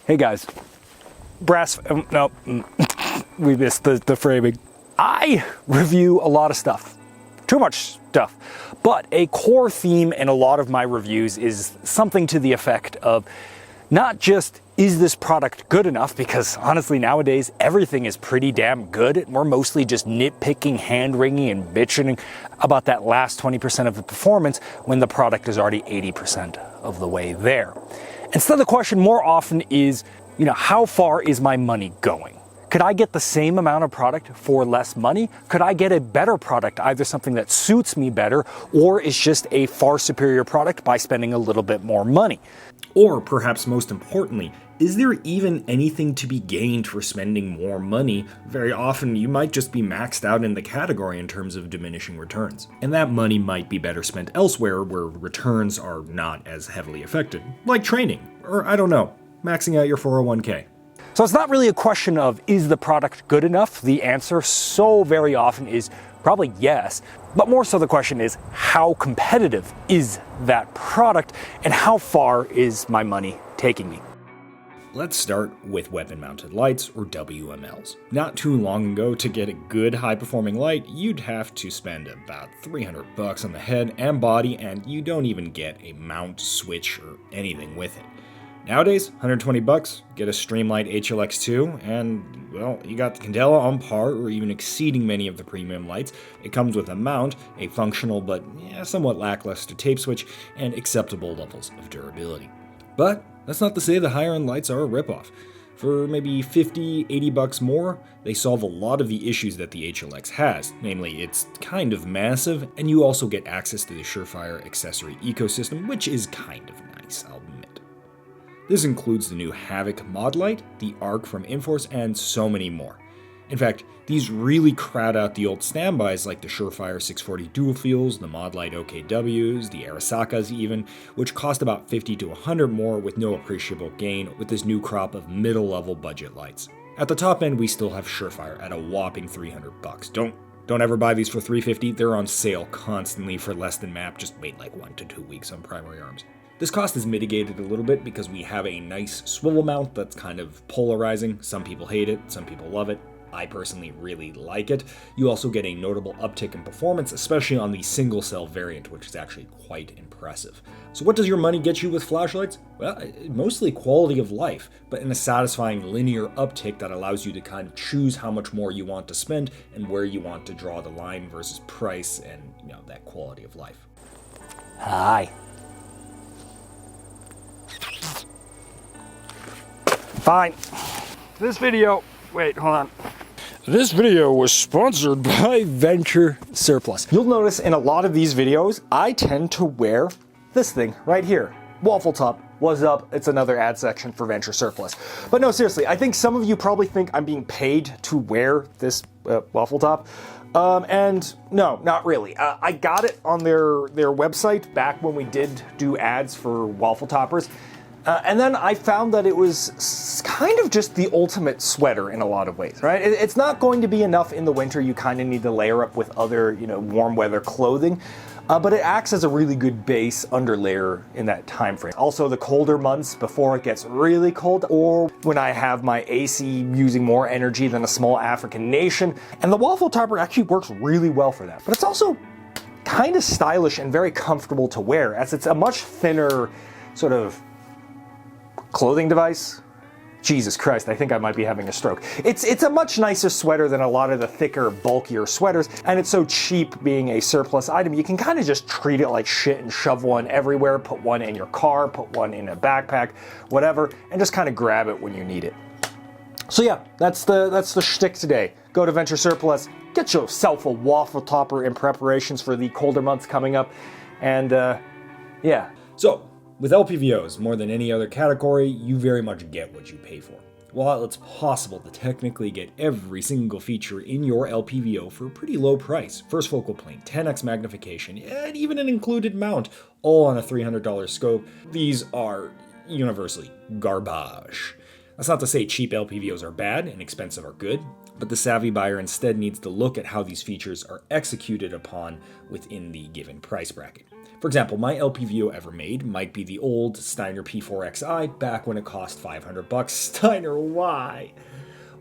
Hey guys, no, we missed the framing. I review a lot of stuff, too much stuff, but a core theme in a lot of my reviews is something to the effect of not just, is this product good enough? Because honestly, nowadays, everything is pretty damn good. And we're mostly just nitpicking, hand-wringing, and bitching about that last 20% of the performance when the product is already 80% of the way there. Instead, the question more often is, how far is my money going? Could I get the same amount of product for less money? Could I get a better product, either something that suits me better, or is just a far superior product by spending a little bit more money? Or perhaps most importantly, is there even anything to be gained for spending more money? Very often you might just be maxed out in the category in terms of diminishing returns. And that money might be better spent elsewhere where returns are not as heavily affected, like training, or I don't know, maxing out your 401k. So it's not really a question of, is the product good enough? The answer so very often is probably yes, but more so the question is, how competitive is that product and how far is my money taking me? Let's start with weapon-mounted lights, or WMLs. Not too long ago, to get a good high-performing light, you'd have to spend about $300 on the head and body, and you don't even get a mount, switch, or anything with it. Nowadays, $120, get a Streamlight HLX2, and, well, you got the Candela on par or even exceeding many of the premium lights. It comes with a mount, a functional but somewhat lackluster tape switch, and acceptable levels of durability. But that's not to say the higher-end lights are a ripoff. For maybe $50, $80 more, they solve a lot of the issues that the HLX has, namely it's kind of massive, and you also get access to the Surefire accessory ecosystem, which is kind of nice, I'll admit. This includes the new Havoc mod light, the Arc from Inforce, and so many more. In fact, these really crowd out the old standbys like the Surefire 640 dual fuels, the mod light OKWs, the Arasakas even, which cost about $50 to $100 more with no appreciable gain with this new crop of middle-level budget lights. At the top end, we still have Surefire at a whopping $300. Don't ever buy these for $350. They're on sale constantly for less than MAP. Just wait like 1 to 2 weeks on Primary Arms. This cost is mitigated a little bit because we have a nice swivel mount that's kind of polarizing. Some people hate it, some people love it. I personally really like it. You also get a notable uptick in performance, especially on the single cell variant, which is actually quite impressive. So what does your money get you with flashlights? Well, mostly quality of life, but in a satisfying linear uptick that allows you to kind of choose how much more you want to spend and where you want to draw the line versus price and, that quality of life. Hi. Fine. This video was sponsored by Venture Surplus. You'll notice in a lot of these videos, I tend to wear this thing right here. Waffle top. What's up? It's another ad section for Venture Surplus. But no, seriously, I think some of you probably think I'm being paid to wear this waffle top. And no, not really. I got it on their website back when we did do ads for waffle toppers. And then I found that it was kind of just the ultimate sweater in a lot of ways, right? It's not going to be enough in the winter. You kind of need to layer up with other, warm weather clothing. But it acts as a really good base underlayer in that time frame. Also, the colder months before it gets really cold, or when I have my AC using more energy than a small African nation. And the waffle topper actually works really well for that. But it's also kind of stylish and very comfortable to wear, as it's a much thinner sort of clothing device. Jesus Christ, I think I might be having a stroke. It's a much nicer sweater than a lot of the thicker, bulkier sweaters, and it's so cheap being a surplus item, you can kind of just treat it like shit and shove one everywhere, put one in your car, put one in a backpack, whatever, and just kind of grab it when you need it. So yeah, that's the shtick today. Go to Venture Surplus, get yourself a waffle topper in preparations for the colder months coming up, and yeah. So, with LPVOs, more than any other category, you very much get what you pay for. While it's possible to technically get every single feature in your LPVO for a pretty low price, first focal plane, 10x magnification, and even an included mount, all on a $300 scope, these are universally garbage. That's not to say cheap LPVOs are bad and expensive are good, but the savvy buyer instead needs to look at how these features are executed upon within the given price bracket. For example, my LPVO ever made might be the old Steiner P4XI back when it cost $500. Steiner, why?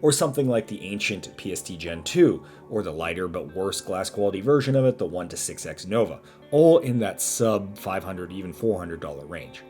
Or something like the ancient PST Gen 2, or the lighter but worse glass quality version of it, the 1-6X Nova, all in that sub $500, even $400 range.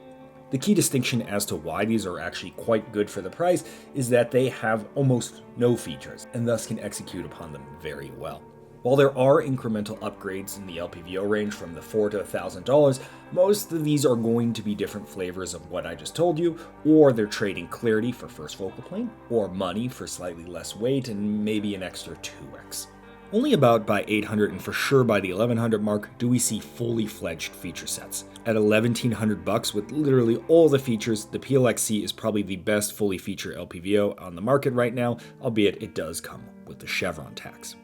The key distinction as to why these are actually quite good for the price is that they have almost no features, and thus can execute upon them very well. While there are incremental upgrades in the LPVO range from the $400 to $1,000, most of these are going to be different flavors of what I just told you, or they're trading clarity for first focal plane, or money for slightly less weight, and maybe an extra 2x. Only about by 800 and for sure by the 1100 mark do we see fully fledged feature sets. At $1,100 with literally all the features, the PLXC is probably the best fully featured LPVO on the market right now, albeit it does come with the Chevron tax.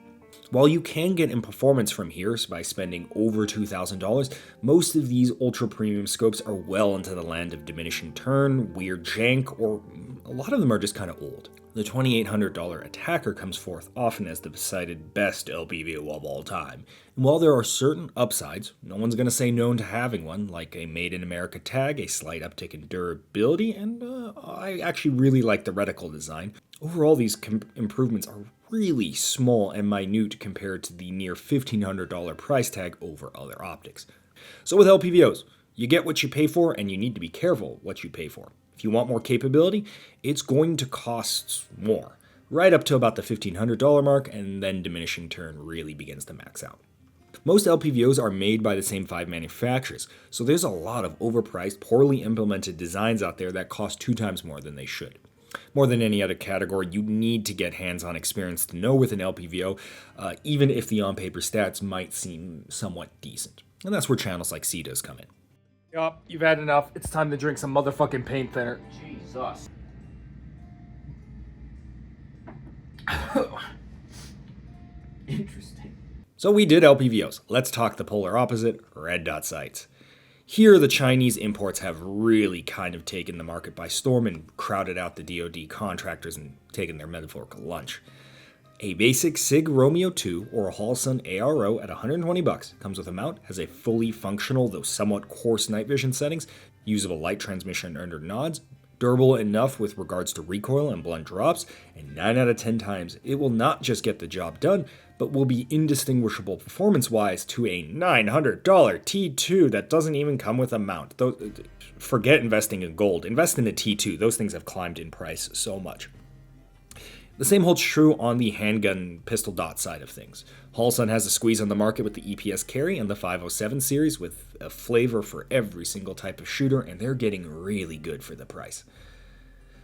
While you can get in performance from here by spending over $2,000, most of these ultra premium scopes are well into the land of diminishing turn, weird jank, or a lot of them are just kind of old. The $2,800 Attacker comes forth often as the decided best LPVO of all time. And while there are certain upsides, no one's going to say no to having one, like a Made in America tag, a slight uptick in durability, and I actually really like the reticle design. Overall, these improvements are really small and minute compared to the near $1,500 price tag over other optics. So with LPVOs, you get what you pay for, and you need to be careful what you pay for. If you want more capability, it's going to cost more, right up to about the $1,500 mark, and then diminishing turn really begins to max out. Most LPVOs are made by the same 5 manufacturers, so there's a lot of overpriced, poorly implemented designs out there that cost 2 times more than they should. More than any other category, you need to get hands-on experience to know with an LPVO, even if the on-paper stats might seem somewhat decent. And that's where channels like CDAs come in. Yup, you've had enough. It's time to drink some motherfucking paint thinner. Jesus. Interesting. So we did LPVOs. Let's talk the polar opposite, red dot sights. Here, the Chinese imports have really kind of taken the market by storm and crowded out the DoD contractors and taken their metaphorical lunch. A basic SIG Romeo 2 or a Holosun ARO at $120 comes with a mount, has a fully functional though somewhat coarse night vision settings, usable light transmission under nods, durable enough with regards to recoil and blunt drops, and 9 out of 10 times it will not just get the job done, but will be indistinguishable performance-wise to a $900 T2 that doesn't even come with a mount. Forget investing in gold. Invest in a T2. Those things have climbed in price so much. The same holds true on the handgun pistol dot side of things. Holosun has a squeeze on the market with the EPS carry and the 507 series with a flavor for every single type of shooter, and they're getting really good for the price.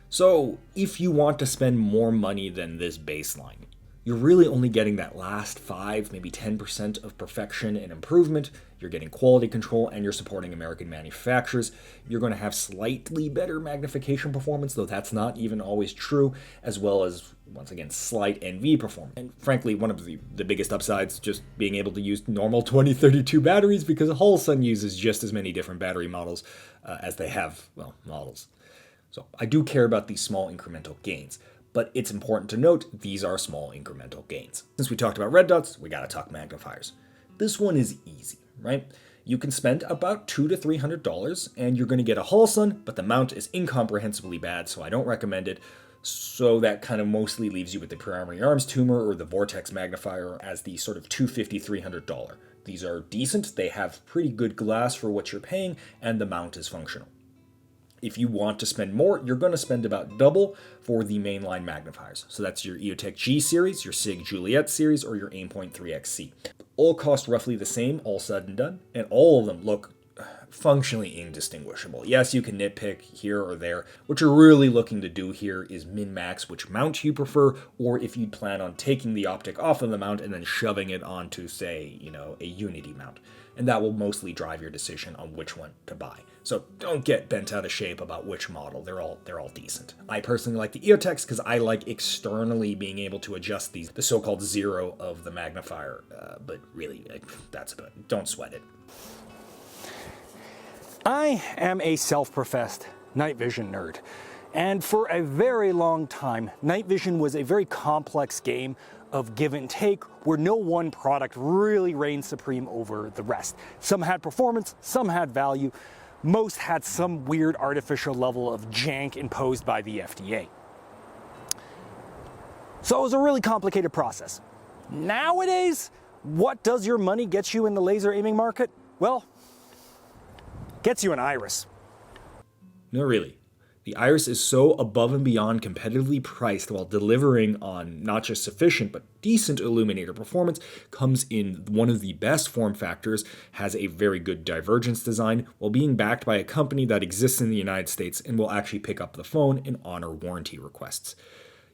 So if you want to spend more money than this baseline, you're really only getting that last 5, maybe 10% of perfection and improvement. You're getting quality control, and you're supporting American manufacturers. You're going to have slightly better magnification performance, though that's not even always true, as well as, once again, slight NV performance. And frankly, one of the biggest upsides, just being able to use normal 2032 batteries, because Holosun uses just as many different battery models as they have, well, models. So I do care about these small incremental gains. But it's important to note these are small incremental gains. Since we talked about red dots, we gotta talk magnifiers. This one is easy, right? You can spend about $200 to $300 and you're gonna get a Holosun, but the mount is incomprehensibly bad, so I don't recommend it. So that kind of mostly leaves you with the primary arms tuner or the Vortex magnifier as the sort of $250, $300. These are decent, they have pretty good glass for what you're paying, and the mount is functional. If you want to spend more, you're going to spend about double for the mainline magnifiers. So that's your EOTech G series, your SIG Juliet series, or your Aimpoint 3XC. All cost roughly the same, all said and done, and all of them look functionally indistinguishable. Yes, you can nitpick here or there. What you're really looking to do here is min-max which mount you prefer, or if you plan on taking the optic off of the mount and then shoving it onto, say, a Unity mount. And that will mostly drive your decision on which one to buy. So don't get bent out of shape about which model. They're all decent. I personally like the EOTechs because I like externally being able to adjust the so-called zero of the magnifier. But really, that's about it. Don't sweat it. I am a self-professed night vision nerd. And for a very long time, night vision was a very complex game of give and take, where no one product really reigned supreme over the rest. Some had performance, some had value, most had some weird artificial level of jank imposed by the FDA. So it was a really complicated process. Nowadays, what does your money get you in the laser aiming market? Well, gets you an iris. No, really. The Iris is so above and beyond competitively priced while delivering on not just sufficient but decent illuminator performance, comes in one of the best form factors, has a very good divergence design, while being backed by a company that exists in the United States and will actually pick up the phone and honor warranty requests.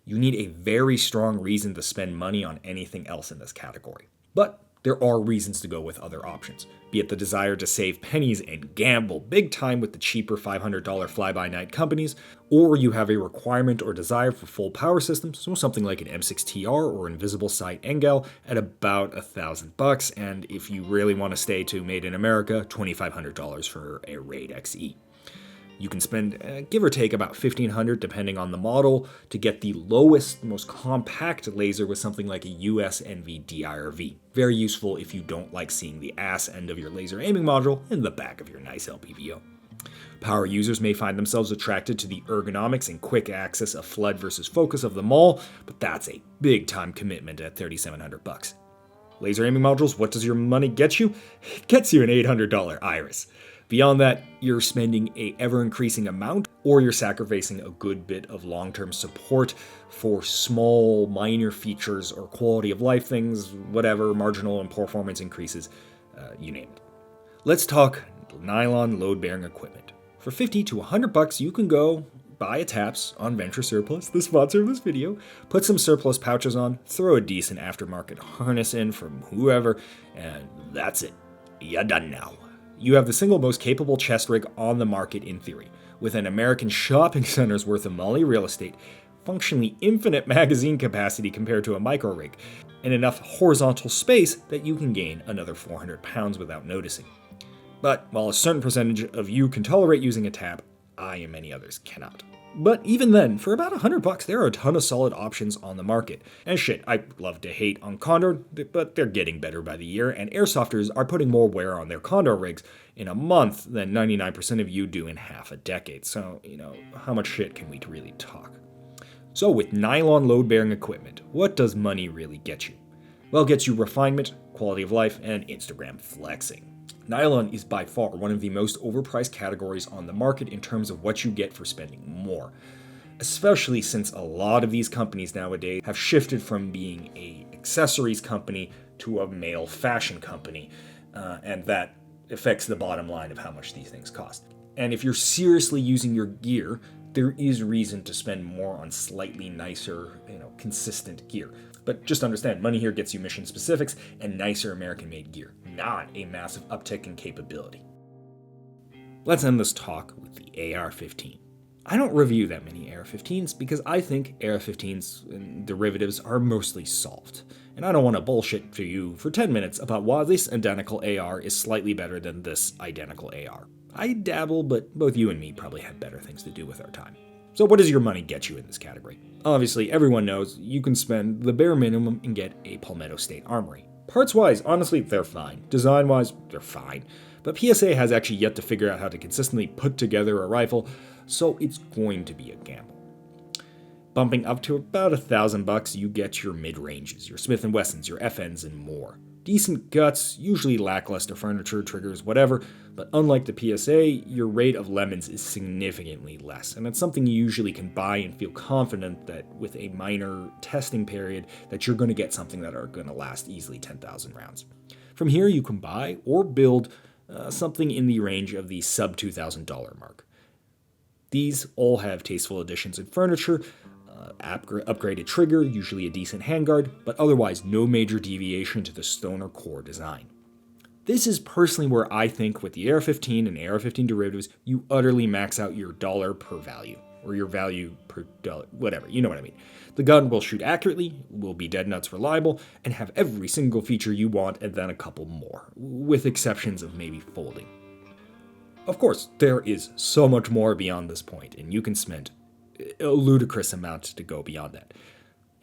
You need a very strong reason to spend money on anything else in this category. But there are reasons to go with other options, be it the desire to save pennies and gamble big time with the cheaper $500 fly-by-night companies, or you have a requirement or desire for full power systems, so something like an M6TR or Invisible Sight Engel at about $1,000, and if you really want to stay to Made in America, $2,500 for a Raid XE. You can spend, give or take, about $1,500 depending on the model to get the lowest, most compact laser with something like a US NV DIRV. Very useful if you don't like seeing the ass end of your laser aiming module in the back of your nice LPVO. Power users may find themselves attracted to the ergonomics and quick access of flood versus focus of them all, but that's a big time commitment at $3,700. Laser aiming modules, what does your money get you? It gets you an $800 Iris. Beyond that, you're spending a ever-increasing amount, or you're sacrificing a good bit of long-term support for small, minor features or quality of life things, whatever, marginal and performance increases, you name it. Let's talk nylon load-bearing equipment. For $50 to $100, you can go buy a TAPS on Venture Surplus, the sponsor of this video, put some surplus pouches on, throw a decent aftermarket harness in from whoever, and that's it. You're done now. You have the single most capable chest rig on the market in theory, with an American shopping center's worth of Molly real estate, functionally infinite magazine capacity compared to a micro rig, and enough horizontal space that you can gain another 400 pounds without noticing. But while a certain percentage of you can tolerate using a TAP, I and many others cannot. But even then, for about $100, there are a ton of solid options on the market. And shit, I love to hate on Condor, but they're getting better by the year, and airsofters are putting more wear on their Condor rigs in a month than 99% of you do in half a decade. So, how much shit can we really talk? So with nylon load-bearing equipment, what does money really get you? Well, it gets you refinement, quality of life, and Instagram flexing. Nylon is by far one of the most overpriced categories on the market in terms of what you get for spending more, especially since a lot of these companies nowadays have shifted from being an accessories company to a male fashion company, and that affects the bottom line of how much these things cost. And if you're seriously using your gear, there is reason to spend more on slightly nicer, consistent gear. But just understand, money here gets you mission specifics and nicer American-made gear, not a massive uptick in capability. Let's end this talk with the AR-15. I don't review that many AR-15s because I think AR-15s and derivatives are mostly solved. And I don't want to bullshit for you for 10 minutes about why this identical AR is slightly better than this identical AR. I dabble, but both you and me probably have better things to do with our time. So what does your money get you in this category? Obviously, everyone knows you can spend the bare minimum and get a Palmetto State Armory. Parts-wise, honestly, they're fine. Design-wise, they're fine. But PSA has actually yet to figure out how to consistently put together a rifle, so it's going to be a gamble. Bumping up to about $1,000, you get your mid-ranges, your Smith & Wessons, your FNs, and more. Decent guts, usually lackluster furniture, triggers, whatever, but unlike the PSA, your rate of lemons is significantly less, and it's something you usually can buy and feel confident that with a minor testing period that you're going to get something that are going to last easily 10,000 rounds. From here, you can buy or build something in the range of the sub $2,000 mark. These all have tasteful additions in furniture, upgraded trigger, usually a decent handguard, but otherwise no major deviation to the stoner core design. This is personally where I think with the AR-15 and AR-15 derivatives, you utterly max out your dollar per value, or your value per dollar, whatever, you know what I mean. The gun will shoot accurately, will be dead nuts reliable, and have every single feature you want and then a couple more, with exceptions of maybe folding. Of course, there is so much more beyond this point, and you can spend a ludicrous amount to go beyond that.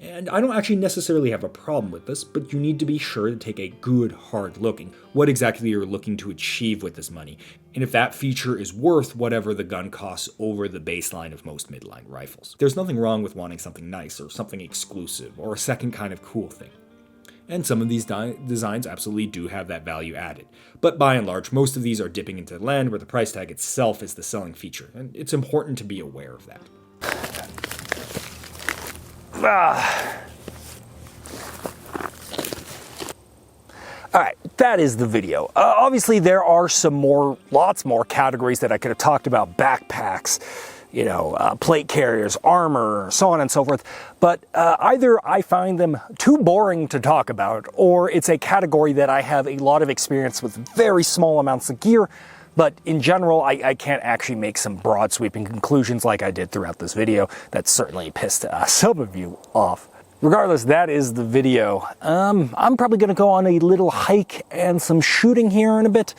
And I don't actually necessarily have a problem with this, but you need to be sure to take a good hard look at what exactly you're looking to achieve with this money, and if that feature is worth whatever the gun costs over the baseline of most midline rifles. There's nothing wrong with wanting something nice or something exclusive or a second kind of cool thing. And some of these designs absolutely do have that value added. But by and large, most of these are dipping into the land where the price tag itself is the selling feature, and it's important to be aware of that. All right, that is the video. Obviously, there are lots more categories that I could have talked about: backpacks, plate carriers, armor, so on and so forth. But either I find them too boring to talk about, or it's a category that I have a lot of experience with very small amounts of gear. But in general, I can't actually make some broad sweeping conclusions like I did throughout this video. That certainly pissed some of you off. Regardless, that is the video. I'm probably going to go on a little hike and some shooting here in a bit.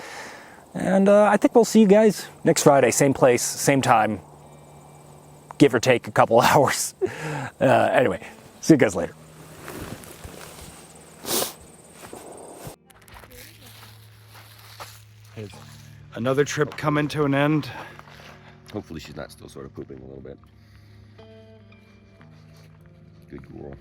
And I think we'll see you guys next Friday, same place, same time, give or take a couple hours. Anyway, see you guys later. Another trip coming to an end. Hopefully she's not still sort of pooping a little bit. Good girl.